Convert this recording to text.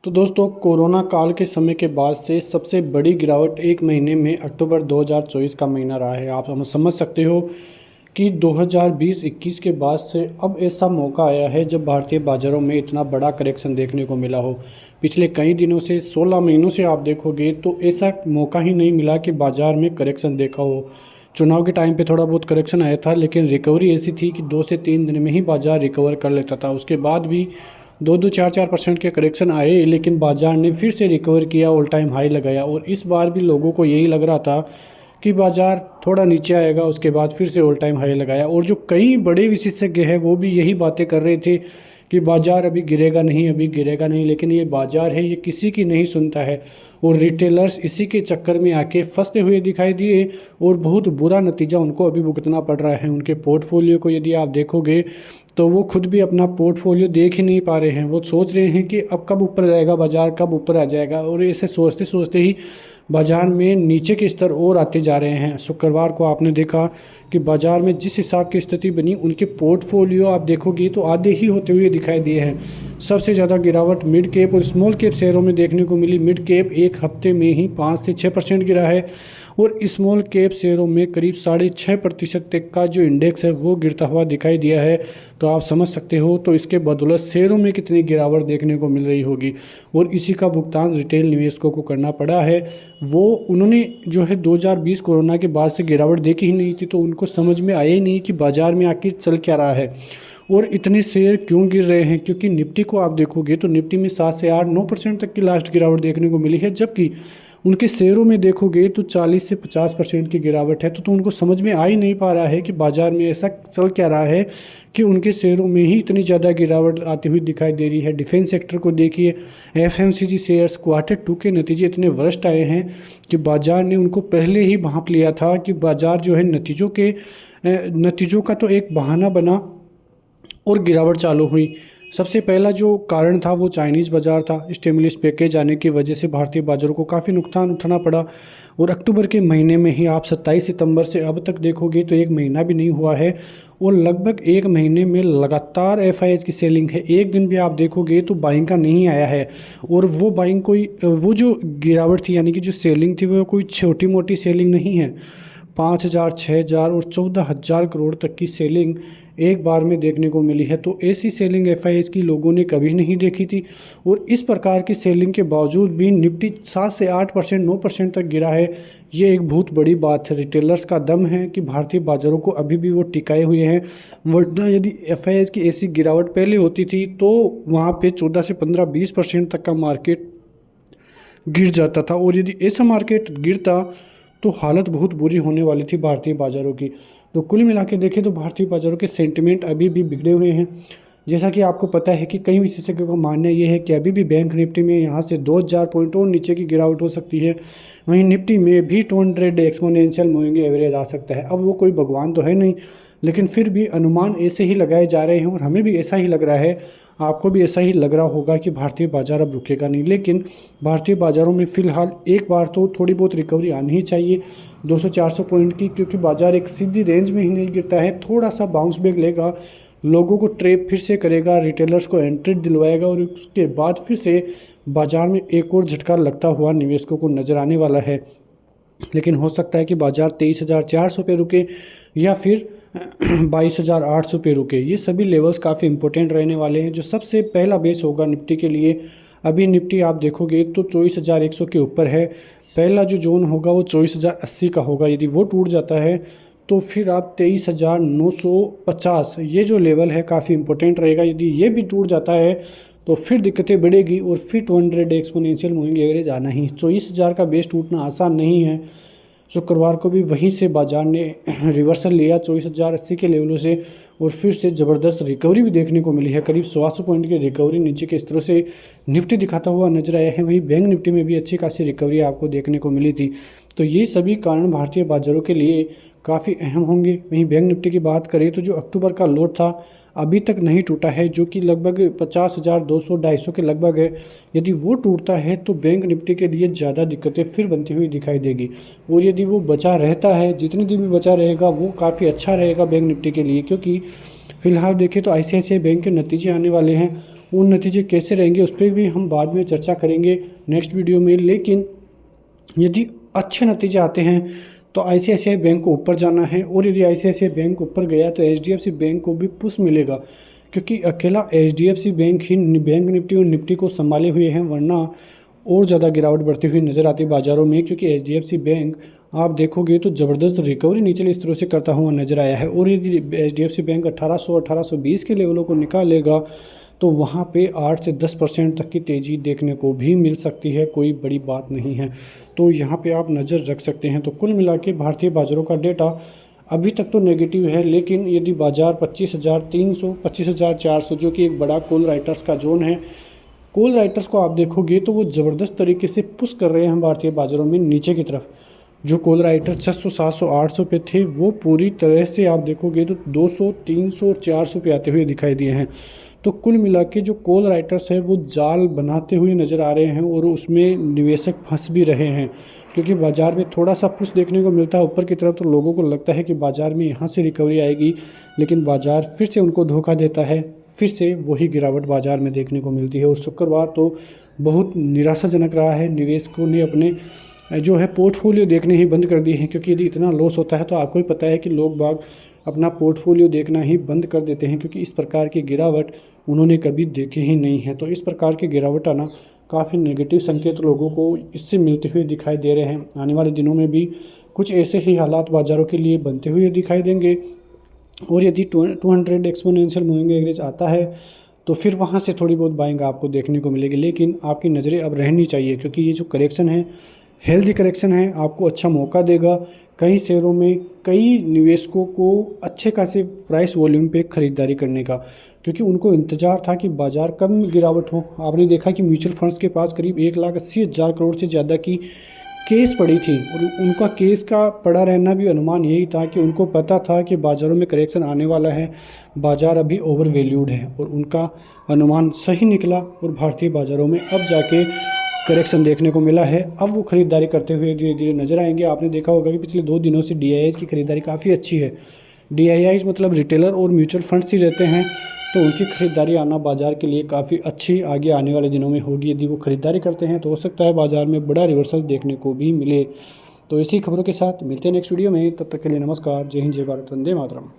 तो दोस्तों कोरोना काल के समय के बाद से सबसे बड़ी गिरावट एक महीने में अक्टूबर 2024 का महीना रहा है। आप समझ सकते हो कि 2020-21 के बाद से अब ऐसा मौका आया है जब भारतीय बाज़ारों में इतना बड़ा करेक्शन देखने को मिला हो। पिछले कई दिनों से 16 महीनों से आप देखोगे तो ऐसा मौका ही नहीं मिला कि बाज़ार में करेक्शन देखा हो। चुनाव के टाइम पे थोड़ा बहुत करेक्शन आया था, लेकिन रिकवरी ऐसी थी कि 2 से 3 दिन में ही बाज़ार रिकवर कर लेता था। उसके बाद भी 2-4% के करेक्शन आए, लेकिन बाज़ार ने फिर से रिकवर किया, ऑल टाइम हाई लगाया। और इस बार भी लोगों को यही लग रहा था कि बाज़ार थोड़ा नीचे आएगा, उसके बाद फिर से ऑल टाइम हाई लगाया। और जो कई बड़े विशेषज्ञ हैं वो भी यही बातें कर रहे थे कि बाज़ार अभी गिरेगा नहीं, अभी गिरेगा नहीं। लेकिन ये बाज़ार है, ये किसी की नहीं सुनता है और रिटेलर्स इसी के चक्कर में आके फंसते हुए दिखाई दिए और बहुत बुरा नतीजा उनको अभी भुगतना पड़ रहा है। उनके पोर्टफोलियो को यदि आप देखोगे तो वो खुद भी अपना पोर्टफोलियो देख ही नहीं पा रहे हैं। वो सोच रहे हैं कि अब कब ऊपर जाएगा बाज़ार, कब ऊपर आ जाएगा, और ऐसे सोचते सोचते ही बाज़ार में नीचे के स्तर और आते जा रहे हैं। शुक्रवार को आपने देखा कि बाज़ार में जिस हिसाब की स्थिति बनी, उनके पोर्टफोलियो आप देखोगे तो आधे ही होते हुए दिखाई दिए हैं। सबसे ज़्यादा गिरावट मिड कैप और स्मॉल कैप शेयरों में देखने को मिली। मिड कैप एक हफ्ते में ही 5 से 6% गिरा है और स्मॉल कैप शेयरों में करीब 6.5% तक का जो इंडेक्स है वो गिरता हुआ दिखाई दिया है। तो आप समझ सकते हो तो इसके बदौलत शेयरों में कितनी गिरावट देखने को मिल रही होगी। और इसी का भुगतान रिटेल निवेशकों को करना पड़ा है। वो उन्होंने जो है 2020 कोरोना के बाद से गिरावट देखी ही नहीं थी, तो उनको समझ में आया ही नहीं कि बाज़ार में आखिर चल क्या रहा है और इतने शेयर क्यों गिर रहे हैं। क्योंकि निफ्टी को आप देखोगे तो निफ्टी में 7 से 8-9% तक की लास्ट गिरावट देखने को मिली है, जबकि उनके शेयरों में देखोगे तो 40 से 50% की गिरावट है। तो उनको समझ में आ ही नहीं पा रहा है कि बाज़ार में ऐसा चल क्या रहा है कि उनके शेयरों में ही इतनी ज़्यादा गिरावट आती हुई दिखाई दे रही है। डिफेंस सेक्टर को देखिए, एफएमसीजी शेयर्स Q2 के नतीजे इतने वर्स्ट आए हैं कि बाज़ार ने उनको पहले ही भांप लिया था कि बाज़ार जो है नतीजों का तो एक बहाना बना और गिरावट चालू हुई। सबसे पहला जो कारण था वो चाइनीज़ बाज़ार था। स्टिमुलस पैकेज आने की वजह से भारतीय बाज़ारों को काफ़ी नुकसान उठाना पड़ा और अक्टूबर के महीने में ही आप 27 सितंबर से अब तक देखोगे तो एक महीना भी नहीं हुआ है और लगभग एक महीने में लगातार एफआईआईज़ की सेलिंग है। एक दिन भी आप देखोगे तो बाइंग का नहीं आया है। और वो बाइंग वो जो गिरावट थी यानी कि जो सेलिंग थी वो कोई छोटी मोटी सेलिंग नहीं है। 5,000, 6,000 और 14,000 करोड़ तक की सेलिंग एक बार में देखने को मिली है। तो ऐसी सेलिंग एफआईआईज़ की लोगों ने कभी नहीं देखी थी। और इस प्रकार की सेलिंग के बावजूद भी निफ्टी 7 से 8%, 9% तक गिरा है। ये एक बहुत बड़ी बात है। रिटेलर्स का दम है कि भारतीय बाज़ारों को अभी भी वो टिकाए हुए हैं, वरना यदि एफआईआईज़ की ऐसी गिरावट पहले होती थी तो वहाँ पे 14 से 15-20% तक का मार्केट गिर जाता था। और यदि ऐसा मार्केट गिरता तो हालत बहुत बुरी होने वाली थी भारतीय बाज़ारों की। तो कुल मिला के देखें तो भारतीय बाज़ारों के सेंटिमेंट अभी भी बिगड़े हुए हैं। जैसा कि आपको पता है कि कई विशेषज्ञों का मानना यह है कि अभी भी बैंक निफ्टी में यहाँ से 2,000 पॉइंट और नीचे की गिरावट हो सकती है। वहीं निफ्टी में भी 200 एक्सपोनेंशियल मूविंग एवरेज आ सकता है। अब वो कोई भगवान तो है नहीं, लेकिन फिर भी अनुमान ऐसे ही लगाए जा रहे हैं और हमें भी ऐसा ही लग रहा है, आपको भी ऐसा ही लग रहा होगा कि भारतीय बाज़ार अब रुकेगा नहीं। लेकिन भारतीय बाज़ारों में फ़िलहाल एक बार तो थोड़ी बहुत रिकवरी आनी ही चाहिए 200-400 पॉइंट की, क्योंकि बाज़ार एक सीधी रेंज में ही नहीं गिरता है। थोड़ा सा बाउंस बैक लेगा, लोगों को ट्रेप फिर से करेगा, रिटेलर्स को एंट्री दिलवाएगा और उसके बाद फिर से बाज़ार में एक और झटका लगता हुआ निवेशकों को नज़र आने वाला है। लेकिन हो सकता है कि बाज़ार 23,400 पे रुके या फिर 22,800 पे रुके। ये सभी लेवल्स काफ़ी इंपॉर्टेंट रहने वाले हैं। जो सबसे पहला बेस होगा निफ्टी के लिए, अभी निफ्टी आप देखोगे तो 24,100 के ऊपर है। पहला जो जोन होगा वो 24,080 का होगा। यदि वो टूट जाता है तो फिर आप 23,950, ये जो लेवल है काफ़ी इंपॉर्टेंट रहेगा। यदि ये भी टूट जाता है तो फिर दिक्कतें बढ़ेगी और फिर 200 एक्सपोनेंशियल मूविंग एवरेज आना ही। 24,000 का बेस टूटना आसान नहीं है। शुक्रवार को भी वहीं से बाज़ार ने रिवर्सल लिया 24,080 के लेवलों से और फिर से ज़बरदस्त रिकवरी भी देखने को मिली है। करीब 100 पॉइंट की रिकवरी नीचे के स्तरों से निफ्टी दिखाता हुआ नजर आया है। वहीं बैंक निफ्टी में भी अच्छी खासी रिकवरी आपको देखने को मिली थी। तो ये सभी कारण भारतीय बाज़ारों के लिए काफ़ी अहम होंगे। वहीं बैंक निफ्टी की बात करें तो जो अक्टूबर का लो था अभी तक नहीं टूटा है, जो कि लगभग 50,200-250 के लगभग है। यदि वो टूटता है तो बैंक निफ्टी के लिए ज़्यादा दिक्कतें फिर बनती हुई दिखाई देगी। और यदि वो बचा रहता है, जितने दिन भी बचा रहेगा वो काफ़ी अच्छा रहेगा बैंक निफ्टी के लिए, क्योंकि फ़िलहाल देखें तो आईसीआईसीआई बैंक के नतीजे आने वाले हैं उन नतीजे कैसे रहेंगे उस पर भी हम बाद में चर्चा करेंगे नेक्स्ट वीडियो में। लेकिन यदि अच्छे नतीजे आते हैं तो आईसीआईसीआई बैंक को ऊपर जाना है, और यदि आईसीआईसीआई बैंक ऊपर गया तो एचडीएफसी बैंक को भी पुश मिलेगा, क्योंकि अकेला एचडीएफसी बैंक ही बैंक निफ्टी और निफ्टी को संभाले हुए हैं, वरना और ज़्यादा गिरावट बढ़ती हुई नज़र आती है बाज़ारों में। क्योंकि एचडीएफसी बैंक आप देखोगे तो ज़बरदस्त रिकवरी निचले स्तरों से करता हुआ नजर आया है, और यदि एचडीएफसी बैंक 1800-1820 के लेवलों को निकाल लेगा तो वहाँ पे 8 से 10% तक की तेज़ी देखने को भी मिल सकती है, कोई बड़ी बात नहीं है। तो यहाँ पे आप नज़र रख सकते हैं। तो कुल मिला के भारतीय बाज़ारों का डेटा अभी तक तो नेगेटिव है, लेकिन यदि बाज़ार 25,300 25,400 जो कि एक बड़ा कॉल राइटर्स का जोन है, कॉल राइटर्स को आप देखोगे तो वो ज़बरदस्त तरीके से पुश कर रहे हैं भारतीय बाज़ारों में नीचे की तरफ। जो कॉल राइटर 600, 700, 800 पे थे वो पूरी तरह से आप देखोगे तो 200, 300 और 400 पे आते हुए दिखाई दिए हैं। तो कुल मिला के जो कॉल राइटर्स है वो जाल बनाते हुए नज़र आ रहे हैं, और उसमें निवेशक फंस भी रहे हैं, क्योंकि बाज़ार में थोड़ा सा पुश देखने को मिलता है ऊपर की तरफ तो लोगों को लगता है कि बाज़ार में यहाँ से रिकवरी आएगी, लेकिन बाज़ार फिर से उनको धोखा देता है, फिर से वही गिरावट बाज़ार में देखने को मिलती है। और शुक्रवार तो बहुत निराशाजनक रहा है, निवेशकों ने अपने जो है पोर्टफोलियो देखने ही बंद कर दिए हैं, क्योंकि यदि इतना लॉस होता है तो आपको ही पता है कि लोग बाग अपना पोर्टफोलियो देखना ही बंद कर देते हैं, क्योंकि इस प्रकार की गिरावट उन्होंने कभी देखी ही नहीं है। तो इस प्रकार की गिरावट आना काफ़ी नेगेटिव संकेत लोगों को इससे मिलते हुए दिखाई दे रहे हैं। आने वाले दिनों में भी कुछ ऐसे ही हालात बाज़ारों के लिए बनते हुए दिखाई देंगे, और यदि 200 एक्सपोनेंशियल मूविंग एवरेज आता है तो फिर वहाँ से थोड़ी बहुत बाइंग आपको देखने को मिलेगी। लेकिन आपकी नज़रें अब रहनी चाहिए, क्योंकि ये जो करेक्शन है हेल्दी करेक्शन है, आपको अच्छा मौका देगा। कई शेयरों में कई निवेशकों को अच्छे खासे प्राइस वॉल्यूम पे ख़रीदारी करने का, क्योंकि उनको इंतज़ार था कि बाज़ार कब गिरावट हो। आपने देखा कि म्यूचुअल फंड्स के पास करीब 1,80,000 करोड़ से ज़्यादा की केस पड़ी थी, और उनका केस का पड़ा रहना भी अनुमान यही था कि उनको पता था कि बाज़ारों में करेक्शन आने वाला है, बाज़ार अभी ओवर वैल्यूड है, और उनका अनुमान सही निकला, और भारतीय बाज़ारों में अब जाके करेक्शन देखने को मिला है। अब वो खरीदारी करते हुए धीरे धीरे नजर आएंगे। आपने देखा होगा कि पिछले 2 दिनों से डीआईआईज की खरीदारी काफ़ी अच्छी है। डीआईआईज मतलब रिटेलर और म्यूचुअल फंड्स ही रहते हैं, तो उनकी खरीदारी आना बाज़ार के लिए काफ़ी अच्छी आगे आने वाले दिनों में होगी। यदि वो खरीदारी करते हैं तो हो सकता है बाज़ार में बड़ा रिवर्सल देखने को भी मिले। तो इसी खबरों के साथ मिलते हैं नेक्स्ट वीडियो में, तब तक के लिए नमस्कार, जय हिंद, जय भारत, वंदे मातरम।